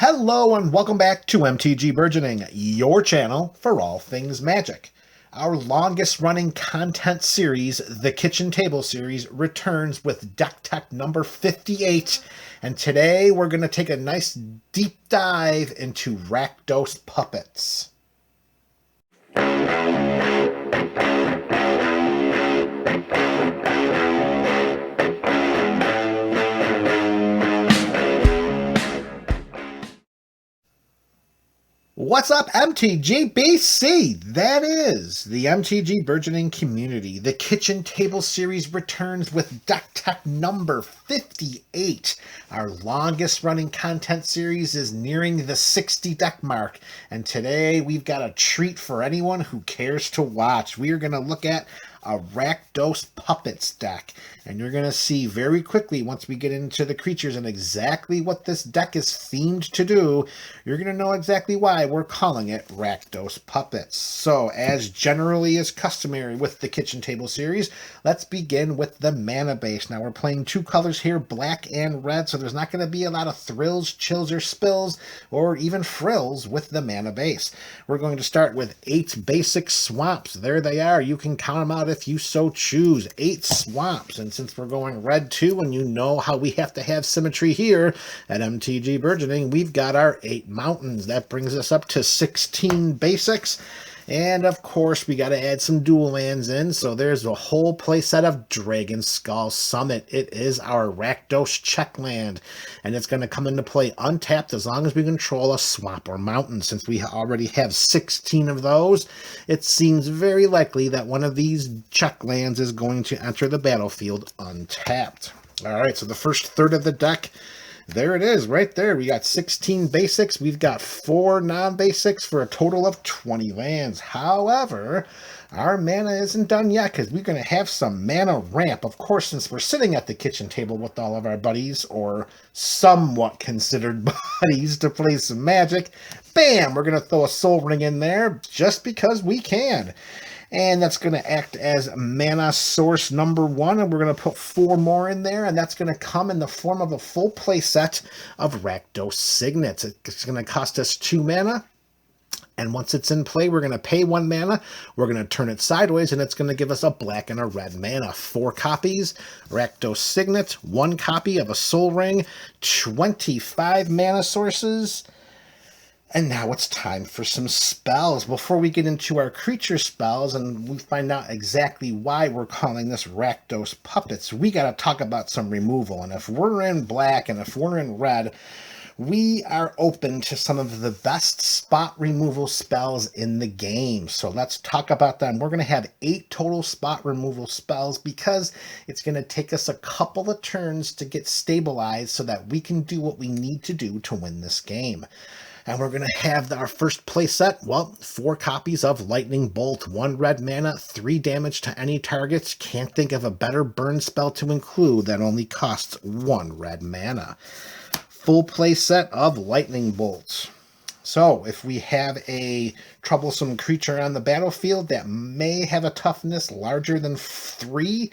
Hello and welcome back to MTG Burgeoning, your channel for all things Magic. Our longest running content series, the Kitchen Table series, returns with deck tech number 58, and today we're going to take a nice deep dive into Rakdos Puppets. What's up, MTG That is the MTG Burgeoning community. The Kitchen Table series returns with deck tech number 58. Our longest running content series is nearing the 60 deck mark, and today we've got a treat for anyone who cares to watch. We are going to look at a Rakdos Puppets deck, and you're going to see very quickly once we get into the creatures and exactly what this deck is themed to do, you're going to know exactly why we're calling it Rakdos Puppets. So, as generally is customary with the Kitchen Table series, let's begin with the mana base. Now, we're playing two colors here, black and red, so there's not going to be a lot of thrills, chills, or spills, or even frills with the mana base. We're going to start with 8 basic swamps. There they are. You can count them out if you so choose. 8 swamps. And since we're going red too, and you know how we have to have symmetry here at MTG Burgeoning, we've got our 8 mountains. That brings us up to 16 basics. And of course, we got to add some dual lands in. So there's a whole playset of Dragon Skull Summit. It is our Rakdos check land, and it's going to come into play untapped as long as we control a swamp or mountain. Since we already have 16 of those, it seems very likely that one of these check lands is going to enter the battlefield untapped. All right, so the first third of the deck, there it is, right there. We got 16 basics. We've got 4 non-basics for a total of 20 lands. However, our mana isn't done yet because we're going to have some mana ramp. Of course, since we're sitting at the kitchen table with all of our buddies, or somewhat considered buddies, to play some Magic, bam, we're going to throw a Soul Ring in there just because we can. And that's going to act as mana source number 1, and we're going to put 4 more in there, and that's going to come in the form of a full play set of Rakdos Signets. It's going to cost us 2 mana, and once it's in play, we're going to pay 1 mana, we're going to turn it sideways, and it's going to give us a black and a red mana. 4 copies, Rakdos Signet, 1 copy of a Soul Ring, 25 mana sources. And now it's time for some spells. Before we get into our creature spells and we find out exactly why we're calling this Rakdos Puppets, we got to talk about some removal. And if we're in black and if we're in red, we are open to some of the best spot removal spells in the game. So let's talk about them. We're going to have 8 total spot removal spells because it's going to take us a couple of turns to get stabilized so that we can do what we need to do to win this game. And we're going to have our first play set, well, 4 copies of Lightning Bolt, 1 red mana, 3 damage to any targets. Can't think of a better burn spell to include that only costs 1 red mana. Full play set of Lightning Bolts. So if we have a troublesome creature on the battlefield that may have a toughness larger than 3,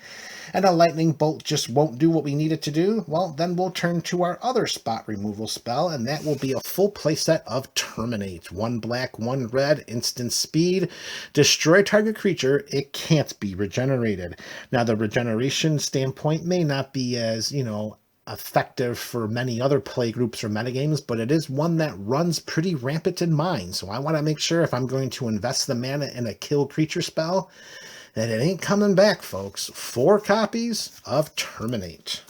and a Lightning Bolt just won't do what we need it to do, well, then we'll turn to our other spot removal spell, and that will be a full playset of Terminate. 1 black, 1 red, instant speed. Destroy target creature. It can't be regenerated. Now, the regeneration standpoint may not be as, effective for many other play groups or metagames, but it is one that runs pretty rampant in mine. So I want to make sure if I'm going to invest the mana in a kill creature spell, that it ain't coming back, folks. 4 copies of Terminate.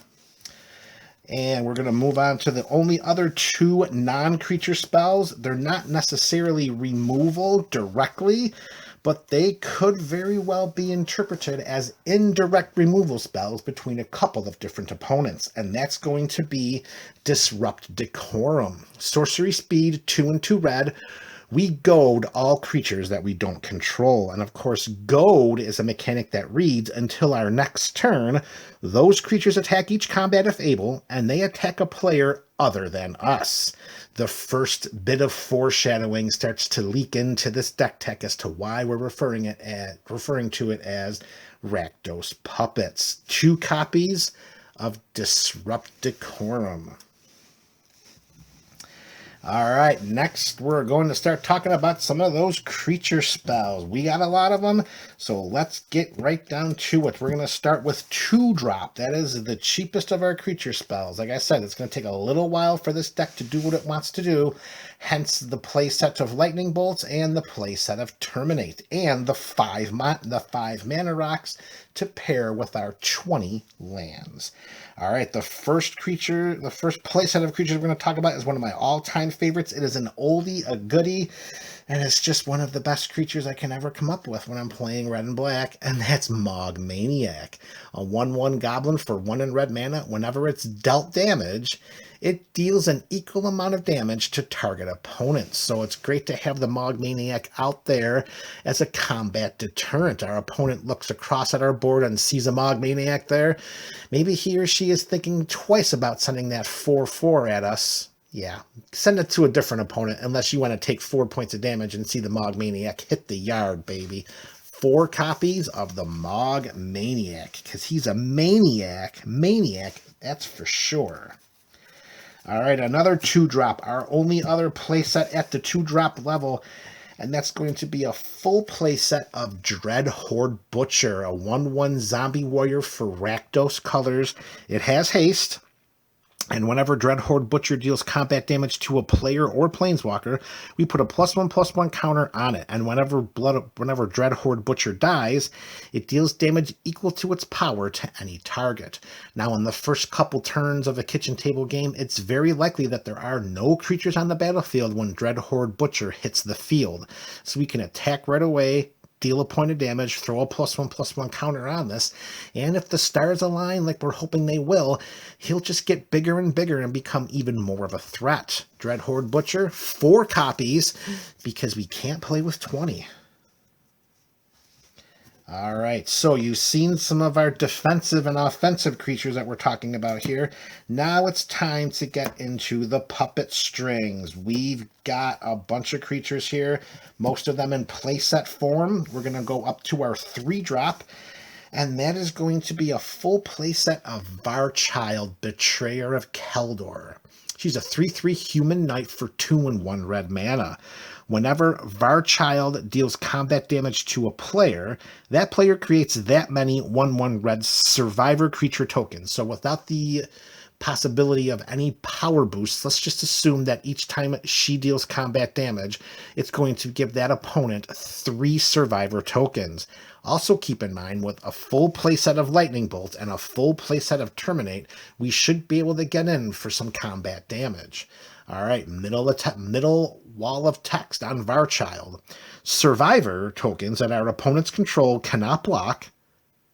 And we're going to move on to the only other 2 non-creature spells. They're not necessarily removal directly, but they could very well be interpreted as indirect removal spells between a couple of different opponents. And that's going to be Disrupt Decorum. Sorcery speed, 2 and 2 red. We goad all creatures that we don't control. And of course, goad is a mechanic that reads, until our next turn, those creatures attack each combat if able, and they attack a player other than us. The first bit of foreshadowing starts to leak into this deck tech as to why we're referring to it as Rakdos Puppets. 2 copies of Disrupt Decorum. All right, next we're going to start talking about some of those creature spells. We got a lot of them, so let's get right down to it. We're going to start with 2-drop. That is the cheapest of our creature spells. Like I said, it's going to take a little while for this deck to do what it wants to do, hence the play set of Lightning Bolts and the play set of Terminate, and the 5 mana rocks to pair with our 20 lands. All right, the first play set of creatures we're going to talk about is one of my all-time favorites. It is an oldie, a goodie, and it's just one of the best creatures I can ever come up with when I'm playing red and black, and that's Mogmaniac. A 1/1 goblin for 1 in red mana. Whenever it's dealt damage, it deals an equal amount of damage to target opponents. So it's great to have the Mogmaniac out there as a combat deterrent. Our opponent looks across at our board and sees a Mogmaniac there. Maybe he or she is thinking twice about sending that 4/4 at us. Yeah, send it to a different opponent unless you want to take 4 points of damage and see the Mogmaniac hit the yard, baby. 4 copies of the Mogmaniac, because he's a maniac, that's for sure. All right, another 2-drop, our only other playset at the 2-drop level, and that's going to be a full playset of Dreadhorde Butcher, a 1/1 zombie warrior for Rakdos colors. It has haste, and whenever Dreadhorde Butcher deals combat damage to a player or planeswalker, we put a +1/+1 counter on it. And whenever Dreadhorde Butcher dies, it deals damage equal to its power to any target. Now, in the first couple turns of a kitchen table game, it's very likely that there are no creatures on the battlefield when Dreadhorde Butcher hits the field. So we can attack right away, deal a point of damage, throw a +1/+1 counter on this, and if the stars align like we're hoping they will, he'll just get bigger and bigger and become even more of a threat. Dreadhorde Butcher, 4 copies, because we can't play with 20. All right, so you've seen some of our defensive and offensive creatures that we're talking about here. Now it's time to get into the puppet strings. We've got a bunch of creatures here, most of them in playset form. We're going to go up to our 3-drop, and that is going to be a full playset of Varchild, Betrayer of Keldor. She's a 3/3 human knight for 2 and 1 red mana. Whenever Varchild deals combat damage to a player, that player creates that many 1/1 red survivor creature tokens. So without the possibility of any power boosts, let's just assume that each time she deals combat damage, it's going to give that opponent 3 survivor tokens. Also keep in mind, with a full playset of Lightning Bolt and a full playset of Terminate, we should be able to get in for some combat damage. All right, middle wall of text on Varchild. Survivor tokens that our opponents control cannot block,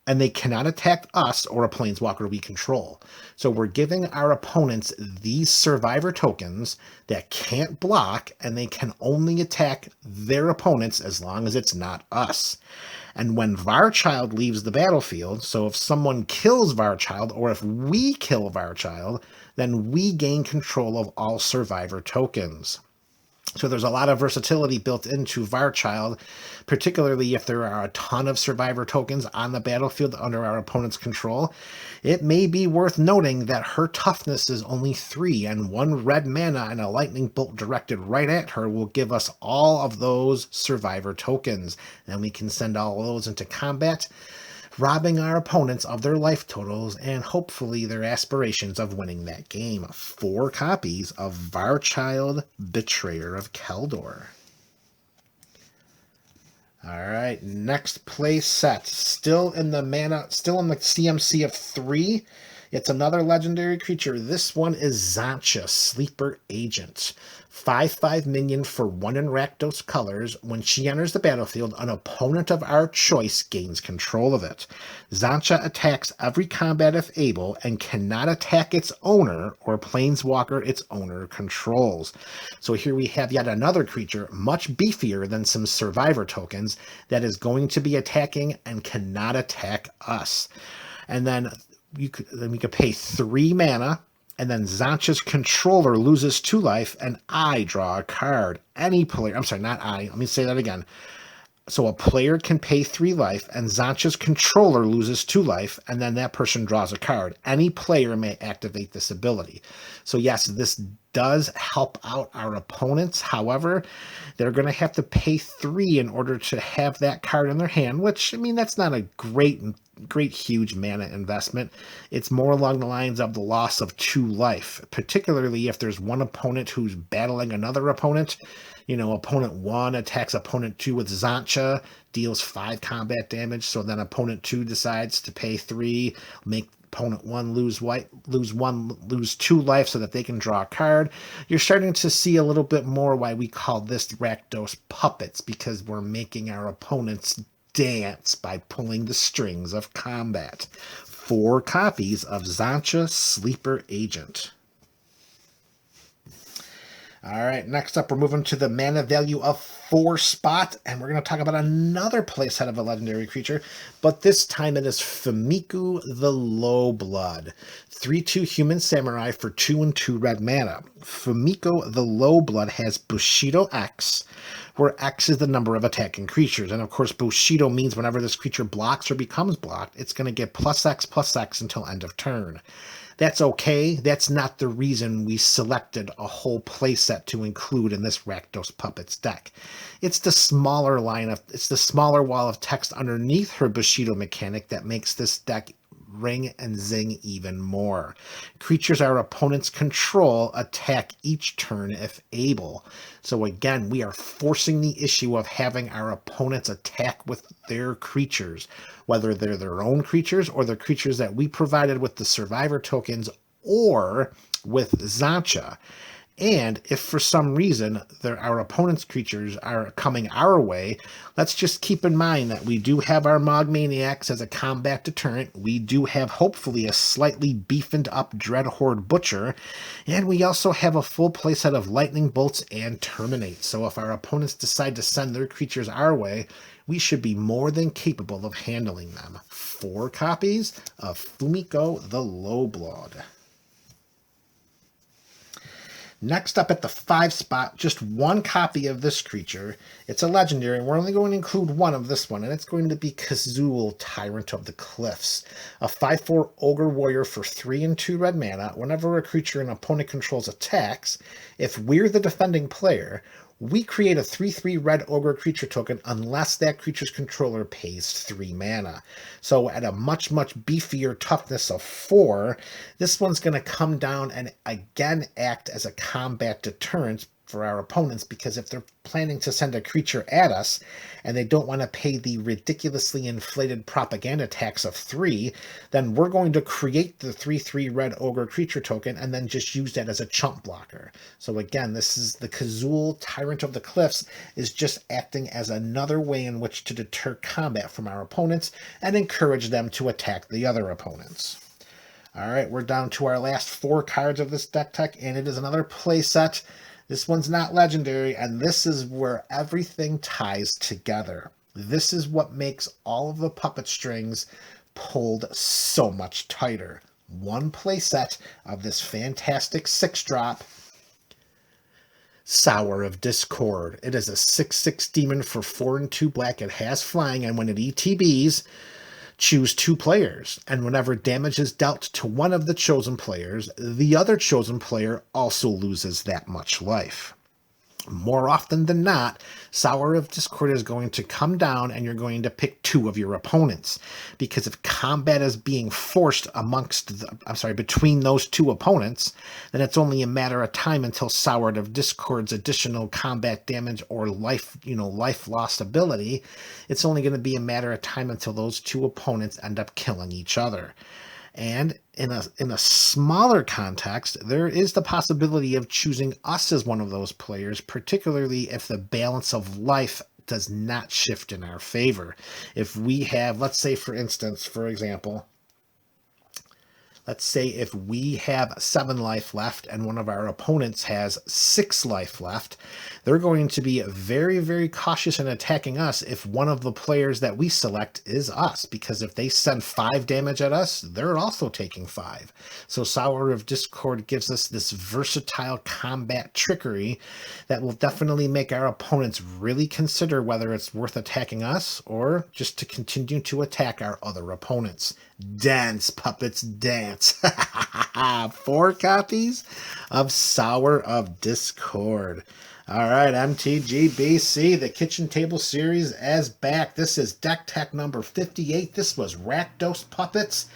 and they cannot attack us or a planeswalker we control. So we're giving our opponents these survivor tokens that can't block, and they can only attack their opponents as long as it's not us. And when Varchild leaves the battlefield, so if someone kills Varchild, or if we kill Varchild, then we gain control of all survivor tokens. So there's a lot of versatility built into Varchild, particularly if there are a ton of survivor tokens on the battlefield under our opponent's control. It may be worth noting that her toughness is only 3, and 1 red mana and a lightning bolt directed right at her will give us all of those survivor tokens. Then we can send all of those into combat, robbing our opponents of their life totals and hopefully their aspirations of winning that game. 4 copies of Varchild, Betrayer of Keldor. All right, next play set. Still in the CMC of 3. It's another legendary creature. This one is Zancha, Sleeper Agent. 5/5 minion for 1 in Rakdos colors. When she enters the battlefield, an opponent of our choice gains control of it. Zancha attacks every combat if able and cannot attack its owner or planeswalker its owner controls. So here we have yet another creature, much beefier than some survivor tokens, that is going to be attacking and cannot attack us. And then we could pay 3 mana, and then Zancha's controller loses 2 life, and I draw a card. Any player, I'm sorry, not I, let me say that again. So a player can pay 3 life, and Zancha's controller loses 2 life, and then that person draws a card. Any player may activate this ability. So yes, this does help out our opponents. However, they're going to have to pay 3 in order to have that card in their hand, which, I mean, that's not a great, huge mana investment. It's more along the lines of the loss of 2 life, particularly if there's one opponent who's battling another opponent. You know, opponent 1 attacks opponent 2 with Zancha, deals 5 combat damage, so then opponent 2 decides to pay 3, make opponent 1 lose 2 life so that they can draw a card. You're starting to see a little bit more why we call this Rakdos Puppets, because we're making our opponents dance by pulling the strings of combat. 4 copies of Zancha Sleeper Agent. All right, next up, we're moving to the mana value of 4 spot, and we're going to talk about another playset of a legendary creature, but this time it is Femiku The Low Blood. 3/2 human samurai for 2 and 2 red mana. Femiku The Low Blood has Bushido X, where X is the number of attacking creatures. And of course, Bushido means whenever this creature blocks or becomes blocked, it's going to get +X until end of turn. That's okay. That's not the reason we selected a whole playset to include in this Rakdos Puppets deck. It's the smaller wall of text underneath her Bushido mechanic that makes this deck ring and zing even more. Creatures our opponents control attack each turn if able. So again, we are forcing the issue of having our opponents attack with their creatures, whether they're their own creatures or the creatures that we provided with the survivor tokens or with Zancha. And if for some reason our opponent's creatures are coming our way, let's just keep in mind that we do have our Mog Maniacs as a combat deterrent. We do have, hopefully, a slightly beefened up Dreadhorde Butcher. And we also have a full playset of Lightning Bolts and Terminate. So if our opponents decide to send their creatures our way, we should be more than capable of handling them. 4 copies of Femiku The Low Blood. Next up at the 5 spot, just 1 copy of this creature. It's a legendary, and we're only going to include 1 of this one, and it's going to be Kazul, Tyrant of the Cliffs. A 5/4 Ogre Warrior for 3 and 2 red mana. Whenever a creature an opponent controls attacks, if we're the defending player, we create a 3/3 red ogre creature token unless that creature's controller pays 3 mana. So at a much, much beefier toughness of 4, this one's going to come down and again act as a combat deterrent for our opponents, because if they're planning to send a creature at us and they don't want to pay the ridiculously inflated propaganda tax of 3, then we're going to create the 3/3 red ogre creature token and then just use that as a chump blocker. So again, this is the Kazul, Tyrant of the Cliffs, is just acting as another way in which to deter combat from our opponents and encourage them to attack the other opponents. All right, we're down to our last 4 cards of this deck tech, and it is another playset. This one's not legendary, and this is where everything ties together. This is what makes all of the puppet strings pulled so much tighter. 1 playset of this fantastic 6-drop, Sour of Discord. It is a 6/6 demon for 4 and 2 black. It has flying, and when it ETBs, choose 2 players, and whenever damage is dealt to one of the chosen players, the other chosen player also loses that much life. More often than not, Sour of Discord is going to come down and you're going to pick 2 of your opponents, because if combat is being forced between those 2 opponents, then it's only a matter of time until Sour of Discord's additional combat damage or life lost ability. It's only going to be a matter of time until those 2 opponents end up killing each other. And in a smaller context, there is the possibility of choosing us as one of those players, particularly if the balance of life does not shift in our favor. If we have, let's say, for example, let's say if we have 7 life left and one of our opponents has 6 life left, they're going to be very, very cautious in attacking us if one of the players that we select is us, because if they send 5 damage at us, they're also taking 5. So Sour of Discord gives us this versatile combat trickery that will definitely make our opponents really consider whether it's worth attacking us or just to continue to attack our other opponents. Dance, puppets, dance. Puppets. 4 copies of Sour of Discord. All right, MTG the Kitchen Table Series is back. This is deck tech number 58. This was Rakdos Puppets,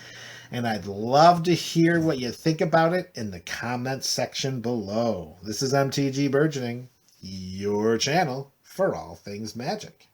and I'd love to hear what you think about it in the comments section below. This is MTG Burgeoning, your channel for all things Magic.